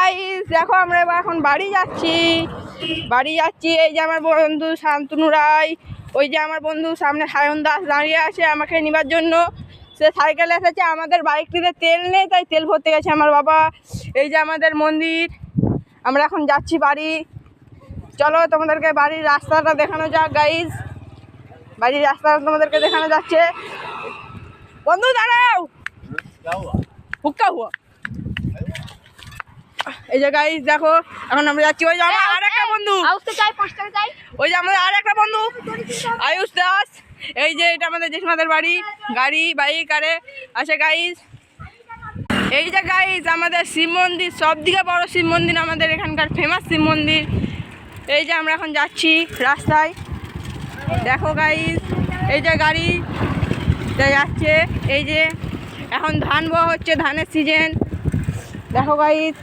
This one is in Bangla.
গাইস দেখো আমরা এখন বাড়ি যাচ্ছি। এই যে আমার বন্ধু শান্তনু রায়, ওই যে আমার বন্ধু সামনে সায়ন দাস দাঁড়িয়ে আছে আমাকে নেবার জন্য। সে সাইকেলে এসেছে, আমাদের বাইকটিতে তেল নেই তাই তেল ভরতে গেছে আমার বাবা। এই যে আমাদের মন্দির, আমরা এখন যাচ্ছি বাড়ি। চলো তোমাদেরকে বাড়ির রাস্তাটা দেখানো যাক গাইস। বাড়ির রাস্তাটা তোমাদেরকে দেখানো যাচ্ছে। বন্ধু দাঁড়াও, হুক্কা হুয়া। এই যে গাইস দেখো এখন আমরা যাচ্ছি। ওই যে আমার আর একটা বন্ধু, ওই যে আমাদের আর একটা বন্ধু আয়ুষ দাস। এই যে এটা আমাদের জেঠিমাদের বাড়ি, গাড়ি বাইক আরে আছে গাইস। এই যে গাইস আমাদের শিব মন্দির, সব থেকে বড় শিব মন্দির আমাদের এখানকার, ফেমাস শিব মন্দির। এই যে আমরা এখন যাচ্ছি রাস্তায়, দেখো গাইস। এই যে গাড়ি যাচ্ছে, এই যে এখন ধান বোয়া হচ্ছে, ধানের সিজন, দেখো গাইস।